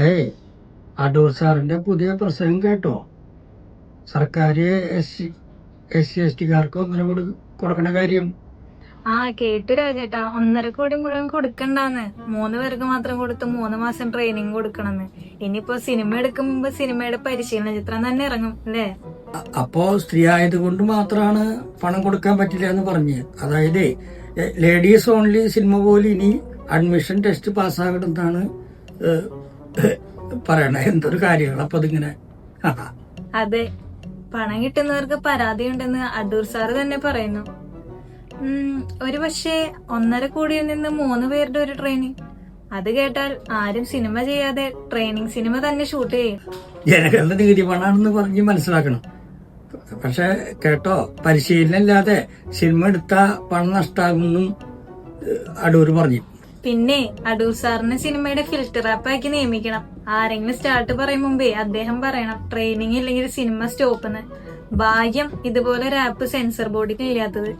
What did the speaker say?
ഏയ് അടൂർ സാറിന്റെ പുതിയ പ്രസംഗം കേട്ടോ? സർക്കാർ SC ST-കാർക്ക് കൊടുക്കണ കാര്യം. കേട്ടു രാജേട്ടാ. 1.5 കോടി മുഴുവൻ കൊടുക്കണ്ടാന്ന്. 3 പേർക്ക് മാത്രം കൊടുത്ത് 3 മാസം ട്രെയിനിങ് കൊടുക്കണമെന്ന്. ഇനിയിപ്പോ സിനിമ എടുക്കും മുമ്പ് സിനിമയുടെ പരിശീലന ചിത്രം തന്നെ ഇറങ്ങും അല്ലേ? അപ്പോ സ്ത്രീ ആയതുകൊണ്ട് മാത്രമാണ് പണം കൊടുക്കാൻ പറ്റില്ല എന്ന് പറഞ്ഞ്. അതായത് ലേഡീസ് ഓൺലി സിനിമ പോലെ ഇനി അഡ്മിഷൻ ടെസ്റ്റ് പാസ്സാകണമെന്നാണ് പറയണേ. എന്തൊരു കാര്യങ്ങൾ അപ്പൊ അതിങ്ങനെ. അതെ, പണം കിട്ടുന്നവർക്ക് പരാതിയുണ്ടെന്ന് അടൂർ സാറ് തന്നെ പറയുന്നു. ഒരു പക്ഷേ 1.5 കോടിയിൽ നിന്ന് 3 പേരുടെ ഒരു ട്രെയിനിങ്. അത് കേട്ടാൽ ആരും സിനിമ ചെയ്യാതെ ട്രെയിനിങ് സിനിമ തന്നെ ഷൂട്ട് ചെയ്യും. ജനങ്ങളുടെ നികുതി പണാണെന്ന് പറഞ്ഞ് മനസ്സിലാക്കണം. പക്ഷെ കേട്ടോ, പരിശീലനം ഇല്ലാതെ സിനിമ എടുത്ത പണം നഷ്ടാകുമെന്നും അടൂർ പറഞ്ഞു. പിന്നെ അടൂർ സാറിന് സിനിമയുടെ ഫിൽറ്റർ ആപ്പാക്കി നിയമിക്കണം. ആരെങ്കിലും സ്റ്റാർട്ട് പറയും മുമ്പേ അദ്ദേഹം പറയണം ട്രെയിനിങ് ഇല്ലെങ്കിൽ സിനിമ സ്റ്റോപ്പെന്ന്. ഭാഗ്യം ഇതുപോലെ ഒരു ആപ്പ് സെൻസർ ബോർഡിന് ഇല്ലാത്തത്.